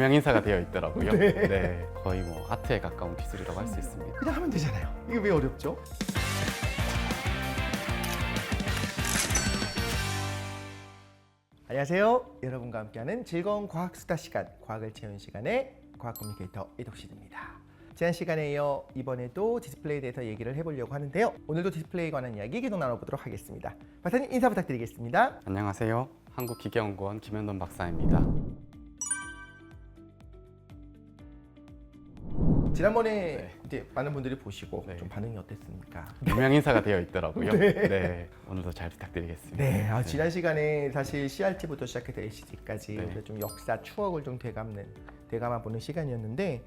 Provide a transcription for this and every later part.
유명 인사가 되어 있더라고요. 네. 네, 거의 뭐 아트에 가까운 기술이라고 할 수 있습니다. 그냥 하면 되잖아요. 이게 왜 어렵죠? 안녕하세요. 여러분과 함께하는 즐거운 과학 수다 시간, 과학을 채우는 시간의 과학 커뮤니케이터 이덕신입니다. 지난 시간에 이어 이번에도 디스플레이에 대해서 얘기를 해보려고 하는데요. 오늘도 디스플레이에 관한 이야기 계속 나눠보도록 하겠습니다. 박사님 인사 부탁드리겠습니다. 안녕하세요. 한국기계연구원 김현돈 박사입니다. 지난번에 네. 이제 많은 분들이 보시고 네. 좀 반응이 어땠습니까? 유명 인사가 되어 있더라고요. 네. 네, 오늘도 잘 부탁드리겠습니다. 네, 지난 시간에 사실 CRT부터 시작해서 LCD까지 네. 우리가 좀 역사, 추억을 좀 되감아보는 시간이었는데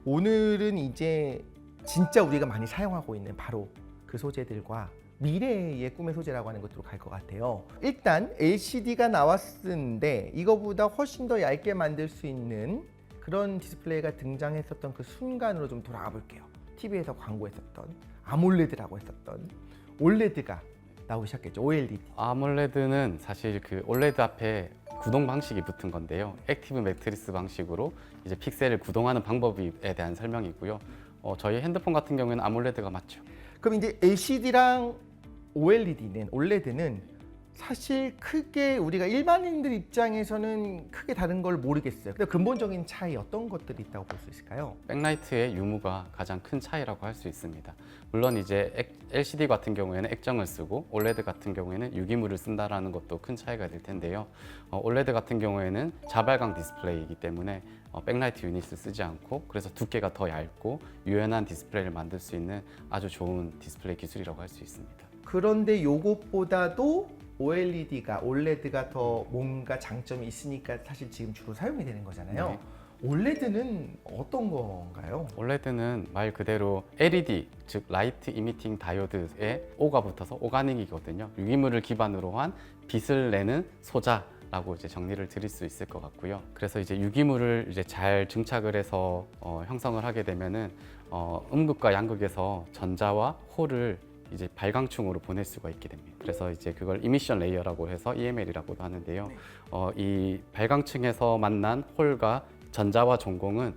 오늘은 이제 진짜 우리가 많이 사용하고 있는 바로 그 소재들과 미래의 꿈의 소재라고 하는 것으로 갈 것 같아요. 일단 LCD가 나왔는데 이거보다 훨씬 더 얇게 만들 수 있는 그런 디스플레이가 등장했었던 그 순간으로 좀 돌아가 볼게요. TV에서 광고했었던 아몰레드라고 했었던 올레드가 나오기 시작했죠. OLED. 아몰레드는 사실 그 올레드 앞에 구동 방식이 붙은 건데요. 액티브 매트리스 방식으로 이제 픽셀을 구동하는 방법에 대한 설명이고요. 저희 핸드폰 같은 경우에는 아몰레드가 맞죠. 그럼 이제 LCD랑 OLED는 사실 크게 우리가 일반인들 입장에서는 크게 다른 걸 모르겠어요. 근데 근본적인 차이 어떤 것들이 있다고 볼 수 있을까요? 백라이트의 유무가 가장 큰 차이라고 할 수 있습니다. 물론 이제 LCD 같은 경우에는 액정을 쓰고 OLED 같은 경우에는 유기물을 쓴다라는 것도 큰 차이가 될 텐데요. OLED 같은 경우에는 자발광 디스플레이이기 때문에 백라이트 유닛을 쓰지 않고 그래서 두께가 더 얇고 유연한 디스플레이를 만들 수 있는 아주 좋은 디스플레이 기술이라고 할 수 있습니다. 그런데 이것보다도 OLED가 더 뭔가 장점이 있으니까 사실 지금 주로 사용이 되는 거잖아요. 네. OLED는 어떤 건가요? OLED는 말 그대로 LED, 즉 라이트 이미팅 다이오드에 O가 붙어서 오가닉이거든요. 유기물을 기반으로 한 빛을 내는 소자라고 이제 정리를 드릴 수 있을 것 같고요. 그래서 이제 유기물을 이제 잘 증착을 해서 형성을 하게 되면은 음극과 양극에서 전자와 홀을 이제 발광충으로 보낼 수가 있게 됩니다. 그래서 이제 그걸 이미션 레이어라고 해서 EML이라고도 하는데요. 이 발광층에서 만난 홀과 전자와 전공은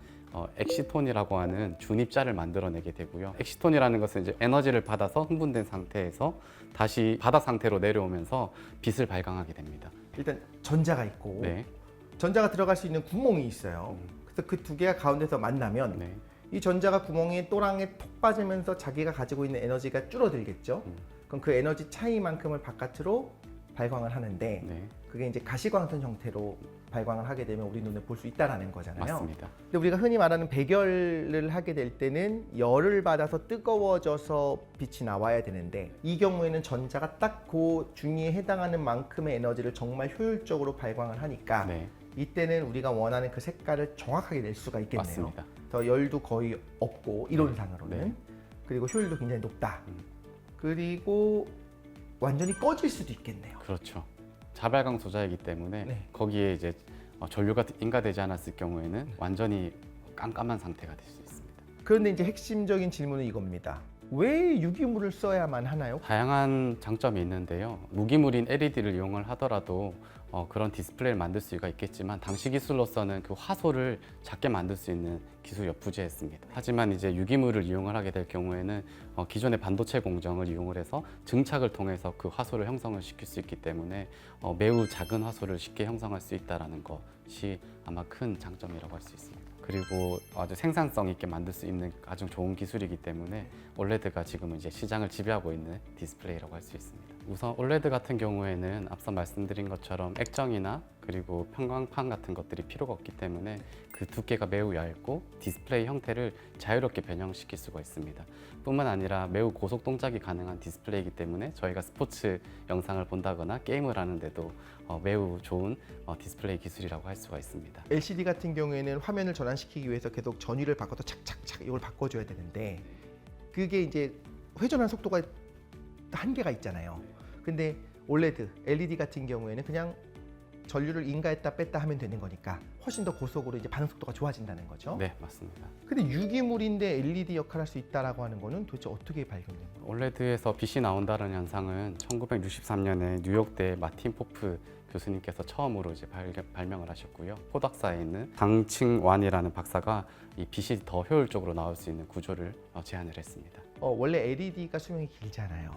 엑시톤이라고 하는 준입자를 만들어내게 되고요. 엑시톤이라는 것은 이제 에너지를 받아서 흥분된 상태에서 다시 바닥 상태로 내려오면서 빛을 발광하게 됩니다. 일단 전자가 있고 네. 전자가 들어갈 수 있는 구멍이 있어요. 그래서 그 두 개가 가운데서 만나면 네. 이 전자가 구멍에 또랑에 톡 빠지면서 자기가 가지고 있는 에너지가 줄어들겠죠. 그럼 그 에너지 차이만큼을 바깥으로 발광을 하는데 네. 그게 이제 가시광선 형태로 발광을 하게 되면 우리 눈에 볼 수 있다라는 거잖아요. 맞습니다. 근데 우리가 흔히 말하는 백열을 하게 될 때는 열을 받아서 뜨거워져서 빛이 나와야 되는데 이 경우에는 전자가 딱 그 중위에 해당하는 만큼의 에너지를 정말 효율적으로 발광을 하니까 네. 이때는 우리가 원하는 그 색깔을 정확하게 낼 수가 있겠네요. 맞습니다. 더 열도 거의 없고 이론상으로는 네. 그리고 효율도 굉장히 높다. 그리고 완전히 꺼질 수도 있겠네요. 그렇죠. 자발광 소자이기 때문에 네. 거기에 이제 전류가 인가되지 않았을 경우에는 완전히 깜깜한 상태가 될 수 있습니다. 그런데 이제 핵심적인 질문은 이겁니다. 왜 유기물을 써야만 하나요? 다양한 장점이 있는데요. 무기물인 LED를 이용을 하더라도 그런 디스플레이를 만들 수가 있겠지만 당시 기술로서는 그 화소를 작게 만들 수 있는 기술이 부재했습니다. 하지만 이제 유기물을 이용을 하게 될 경우에는 기존의 반도체 공정을 이용을 해서 증착을 통해서 그 화소를 형성을 시킬 수 있기 때문에 매우 작은 화소를 쉽게 형성할 수 있다는 것이 아마 큰 장점이라고 할 수 있습니다. 그리고 아주 생산성 있게 만들 수 있는 아주 좋은 기술이기 때문에 OLED가 지금은 이제 시장을 지배하고 있는 디스플레이라고 할 수 있습니다. 우선 OLED 같은 경우에는 앞서 말씀드린 것처럼 액정이나 그리고 편광판 같은 것들이 필요가 없기 때문에 그 두께가 매우 얇고 디스플레이 형태를 자유롭게 변형시킬 수가 있습니다. 뿐만 아니라 매우 고속 동작이 가능한 디스플레이이기 때문에 저희가 스포츠 영상을 본다거나 게임을 하는데도 매우 좋은 디스플레이 기술이라고 할 수가 있습니다. LCD 같은 경우에는 화면을 전환시키기 위해서 계속 전위를 바꿔서 착착착 이걸 바꿔줘야 되는데 그게 이제 회전한 속도가 한계가 있잖아요. 근데 OLED, LED 같은 경우에는 그냥 전류를 인가했다 뺐다 하면 되는 거니까 훨씬 더 고속으로 이제 반응 속도가 좋아진다는 거죠. 네, 맞습니다. 근데 유기물인데 LED 역할을 할 수 있다라고 하는 거는 도대체 어떻게 발견된 거예요? 올레드에서 빛이 나온다는 현상은 1963년에 뉴욕대 마틴 포프 교수님께서 처음으로 이제 발명을 하셨고요. 포닥사에 있는 강칭완이라는 박사가 이 빛이 더 효율적으로 나올 수 있는 구조를 제안을 했습니다. 원래 LED가 수명이 길잖아요.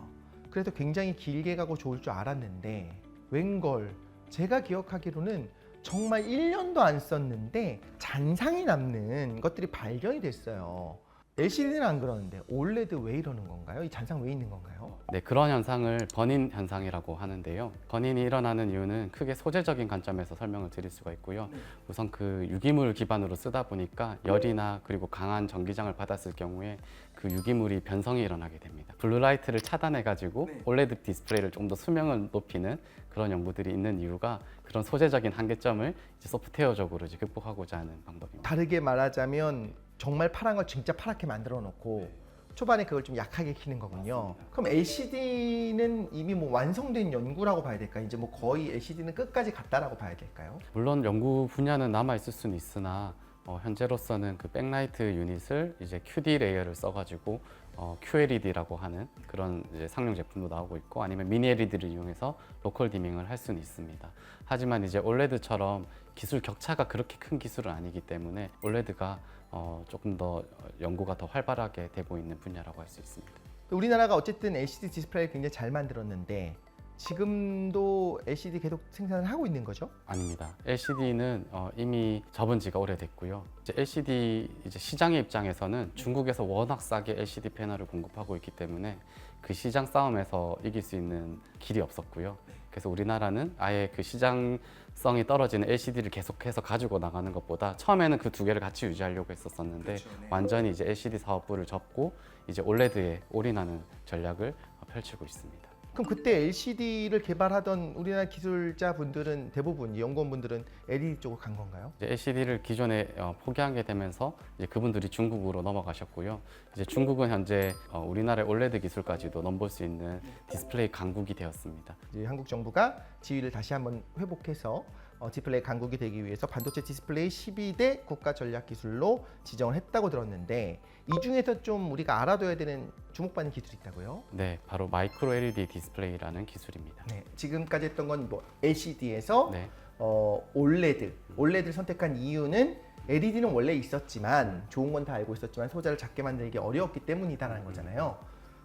그래도 굉장히 길게 가고 좋을 줄 알았는데 웬걸 제가 기억하기로는 정말 1년도 안 썼는데 잔상이 남는 것들이 발견이 됐어요. LCD는 안 그러는데 OLED 왜 이러는 건가요? 이 잔상 왜 있는 건가요? 네, 그런 현상을 버닌 현상이라고 하는데요. 버닌이 일어나는 이유는 크게 소재적인 관점에서 설명을 드릴 수가 있고요. 우선 그 유기물 기반으로 쓰다 보니까 열이나 그리고 강한 전기장을 받았을 경우에 그 유기물이 변성이 일어나게 됩니다. 블루라이트를 차단해 가지고 OLED 디스플레이를 좀 더 수명을 높이는 그런 연구들이 있는 이유가 그런 소재적인 한계점을 이제 소프트웨어적으로 이제 극복하고자 하는 방법입니다. 다르게 말하자면 정말 파란 걸 진짜 파랗게 만들어 놓고 초반에 그걸 좀 약하게 키는 거군요. 그럼 LCD는 이미 뭐 완성된 연구라고 봐야 될까요? 이제 뭐 거의 LCD는 끝까지 갔다라고 봐야 될까요? 물론 연구 분야는 남아 있을 수는 있으나 현재로서는 그 백라이트 유닛을 이제 QD 레이어를 써가지고 QLED라고 하는 그런 이제 상용 제품도 나오고 있고 아니면 미니 LED를 이용해서 로컬 디밍을 할 수는 있습니다. 하지만 이제 OLED처럼 기술 격차가 그렇게 큰 기술은 아니기 때문에 OLED가 조금 더 연구가 더 활발하게 되고 있는 분야라고 할 수 있습니다. 우리나라가 어쨌든 LCD 디스플레이를 굉장히 잘 만들었는데 지금도 LCD 계속 생산을 하고 있는 거죠? 아닙니다. LCD는 이미 접은 지가 오래됐고요. 이제 LCD 이제 시장의 입장에서는 중국에서 워낙 싸게 LCD 패널을 공급하고 있기 때문에 그 시장 싸움에서 이길 수 있는 길이 없었고요. 그래서 우리나라는 아예 그 시장성이 떨어지는 LCD를 계속해서 가지고 나가는 것보다 처음에는 그 두 개를 같이 유지하려고 했었었는데 완전히 이제 LCD 사업부를 접고 이제 OLED에 올인하는 전략을 펼치고 있습니다. 그럼 그때 LCD를 개발하던 우리나라 기술자분들은 대부분 연구원분들은 LED 쪽으로 간 건가요? 이제 LCD를 기존에 포기하게 되면서 이제 그분들이 중국으로 넘어가셨고요. 이제 중국은 현재 우리나라의 OLED 기술까지도 넘볼 수 있는 디스플레이 강국이 되었습니다. 이제 한국 정부가 지위를 다시 한번 회복해서 디스플레이 강국이 되기 위해서 반도체 디스플레이 12대 국가 전략 기술로 지정을 했다고 들었는데 이 중에서 좀 우리가 알아둬야 되는 주목받는 기술이 있다고요? 네, 바로 마이크로 LED 디스플레이라는 기술입니다. 네, 지금까지 했던 건 뭐 LCD에서 네. OLED를 선택한 이유는 LED는 원래 있었지만 좋은 건 다 알고 있었지만 소자를 작게 만들기 어려웠기 때문이다라는 거잖아요.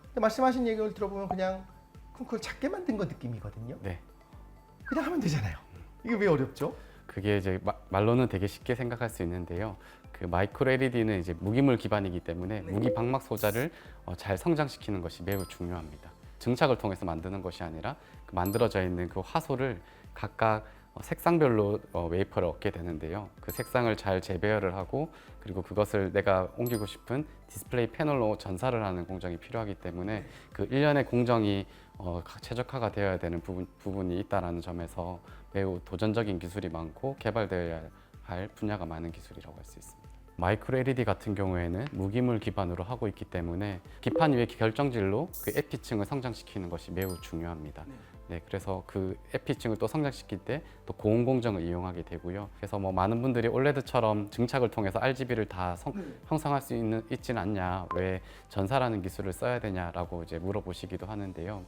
근데 말씀하신 얘기를 들어보면 그냥 그걸 작게 만든 거 느낌이거든요. 네. 그냥 하면 되잖아요. 이게 왜 어렵죠? 그게 이제 말로는 되게 쉽게 생각할 수 있는데요. 그 마이크로 LED는 이제 무기물 기반이기 때문에 무기 방막 소자를 잘 성장시키는 것이 매우 중요합니다. 증착을 통해서 만드는 것이 아니라 그 만들어져 있는 그 화소를 각각 색상별로 웨이퍼를 얻게 되는데요. 그 색상을 잘 재배열을 하고 그리고 그것을 내가 옮기고 싶은 디스플레이 패널로 전사를 하는 공정이 필요하기 때문에 그 일련의 공정이 최적화가 되어야 되는 부분이 있다는 점에서 매우 도전적인 기술이 많고 개발되어야 할 분야가 많은 기술이라고 할 수 있습니다. 마이크로 LED 같은 경우에는 무기물 기반으로 하고 있기 때문에 기판 위의 결정질로 그 에피층을 성장시키는 것이 매우 중요합니다. 네, 그래서 그 에피층을 또 성장시킬 때 또 고온 공정을 이용하게 되고요. 그래서 뭐 많은 분들이 OLED처럼 증착을 통해서 RGB를 다 형성할 수 있지는 않냐, 왜 전사라는 기술을 써야 되냐라고 이제 물어보시기도 하는데요.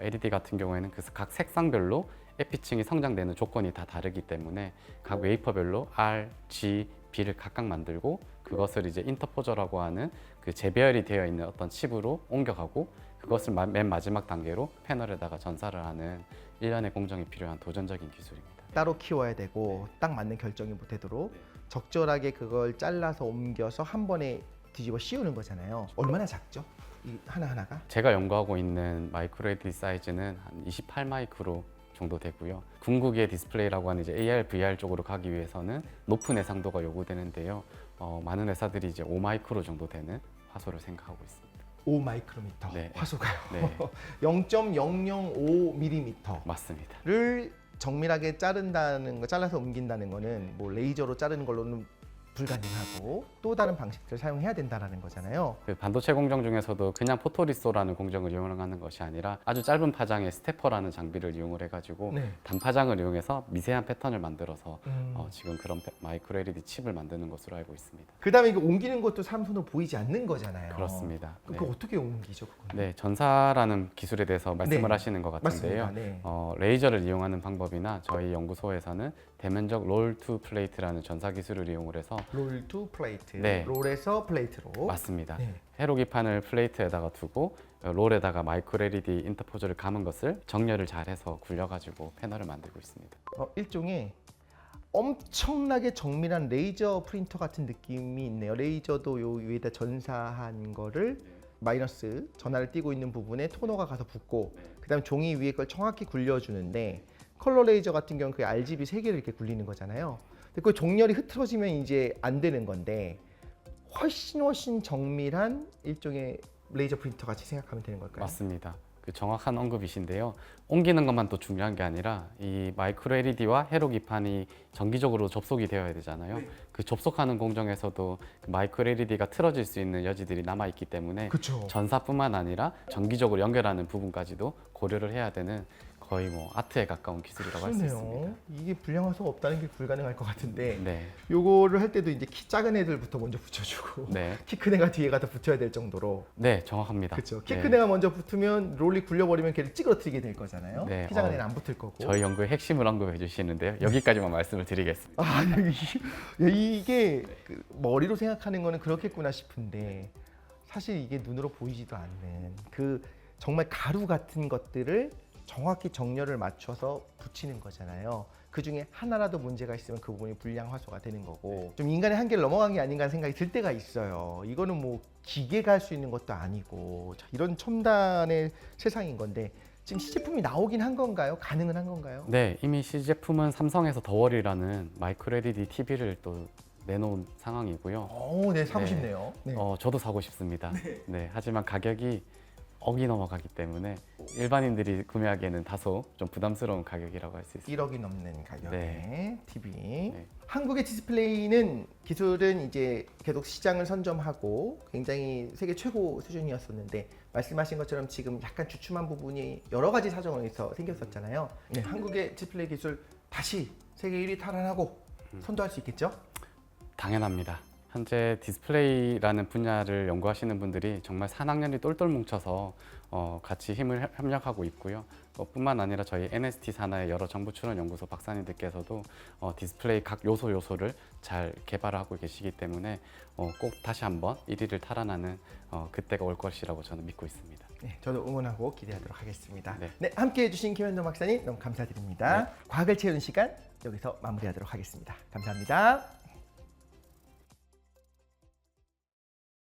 LED 같은 경우에는 그래서 각 색상별로 에피층이 성장되는 조건이 다 다르기 때문에 각 웨이퍼별로 R, G, B를 각각 만들고 그것을 이제 인터포저라고 하는 그 재배열이 되어 있는 어떤 칩으로 옮겨가고 그것을 맨 마지막 단계로 패널에다가 전사를 하는 일련의 공정이 필요한 도전적인 기술입니다. 따로 키워야 되고 딱 맞는 결정이 못 되도록 적절하게 그걸 잘라서 옮겨서 한 번에 뒤집어 씌우는 거잖아요. 얼마나 작죠? 이 하나하나가? 제가 연구하고 있는 마이크로 LED 사이즈는 한 28 마이크로 정도 되고요. 궁극의 디스플레이라고 하는 이제 AR, VR 쪽으로 가기 위해서는 높은 해상도가 요구되는데요. 많은 회사들이 이제 5 마이크로 정도 되는 화소를 생각하고 있습니다. 5 마이크로미터 네. 화소가요. 네. 0.005mm를 맞습니다. 정밀하게 자른다는 거, 잘라서 옮긴다는 거는 뭐 레이저로 자르는 걸로는 불가능하고 또 다른 방식들을 사용해야 된다는 거잖아요. 그 반도체 공정 중에서도 그냥 포토리소라는 공정을 이용하는 것이 아니라 아주 짧은 파장의 스태퍼라는 장비를 이용을 해가지고 네. 단파장을 이용해서 미세한 패턴을 만들어서 음. 지금 그런 마이크로 LED 칩을 만드는 것으로 알고 있습니다. 그다음에 이거 옮기는 것도 사람 손으로 보이지 않는 거잖아요. 그렇습니다. 네. 그거 어떻게 옮기죠? 그거는? 네, 전사라는 기술에 대해서 말씀을 네. 하시는 것 같은데요. 맞습니다. 네. 레이저를 이용하는 방법이나 저희 연구소에서는 대면적 롤 투 플레이트라는 전사 기술을 이용을 해서 롤 투 플레이트. 네. 롤에서 플레이트로. 맞습니다. 네. 회로기판을 플레이트에다가 두고 롤에다가 마이크로 LED 인터포저를 감은 것을 정렬을 잘해서 굴려가지고 패널을 만들고 있습니다. 일종의 엄청나게 정밀한 레이저 프린터 같은 느낌이 있네요. 레이저도 요 위에다 전사한 거를 마이너스 전하를 띄고 있는 부분에 토너가 가서 붙고 그다음 종이 위에 걸 정확히 굴려주는데 컬러 레이저 같은 경우는 그 RGB 3개를 이렇게 굴리는 거잖아요. 근데 그 종렬이 흐트러지면 이제 안 되는 건데 훨씬 정밀한 일종의 레이저 프린터 같이 생각하면 되는 걸까요? 맞습니다. 그 정확한 언급이신데요. 옮기는 것만 또 중요한 게 아니라 이 마이크로 LED와 회로기판이 정기적으로 접속이 되어야 되잖아요. 네. 그 접속하는 공정에서도 그 마이크로 LED가 틀어질 수 있는 여지들이 남아 있기 때문에 그렇죠. 전사뿐만 아니라 정기적으로 연결하는 부분까지도 고려를 해야 되는 거의 뭐 아트에 가까운 기술이라고 할 수 있습니다. 그러네요. 이게 불량화소가 없다는 게 불가능할 것 같은데 네, 요거를 할 때도 이제 키 작은 애들부터 먼저 붙여주고 네, 키 큰 애가 뒤에 가서 붙여야 될 정도로 네, 정확합니다. 그렇죠. 키 네. 큰 애가 먼저 붙으면 롤이 굴려버리면 걔를 찌그러뜨리게 될 거잖아요. 네, 키 작은 애는 안 붙을 거고. 저희 연구의 핵심을 언급해 주시는데요. 여기까지만 말씀을 드리겠습니다. 아 이게 그 머리로 생각하는 거는 그렇겠구나 싶은데 사실 이게 눈으로 보이지도 않는 그 정말 가루 같은 것들을 정확히 정렬을 맞춰서 붙이는 거잖아요. 그 중에 하나라도 문제가 있으면 그 부분이 불량화소가 되는 거고 좀 인간의 한계를 넘어간 게 아닌가 하는 생각이 들 때가 있어요. 이거는 뭐 기계가 할 수 있는 것도 아니고 자, 이런 첨단의 세상인 건데 지금 시제품이 나오긴 한 건가요? 가능은 한 건가요? 네, 이미 시제품은 삼성에서 더월이라는 마이크로 LED TV를 또 내놓은 상황이고요. 네, 사고 싶네요. 네. 저도 사고 싶습니다. 네, 하지만 가격이 억이 넘어가기 때문에 일반인들이 구매하기에는 다소 좀 부담스러운 가격이라고 할 수 있습니다. 1억이 넘는 가격의 네. TV. 네. 한국의 디스플레이는 기술은 이제 계속 시장을 선점하고 굉장히 세계 최고 수준이었었는데 말씀하신 것처럼 지금 약간 주춤한 부분이 여러 가지 사정에서 생겼었잖아요. 네, 한국의 디스플레이 기술 다시 세계 1위 탈환하고 선도할 수 있겠죠? 당연합니다. 현재 디스플레이라는 분야를 연구하시는 분들이 정말 산학년이 똘똘 뭉쳐서 같이 힘을 협력하고 있고요. 뿐만 아니라 저희 NST 산하의 여러 정부 출원 연구소 박사님들께서도 디스플레이 각 요소를 잘 개발하고 계시기 때문에 꼭 다시 한번 1위를 탈환하는 그때가 올 것이라고 저는 믿고 있습니다. 네, 저도 응원하고 기대하도록 하겠습니다. 네. 네, 함께해 주신 김현동 박사님 너무 감사드립니다. 과학을 채우는 시간 여기서 마무리하도록 하겠습니다. 감사합니다.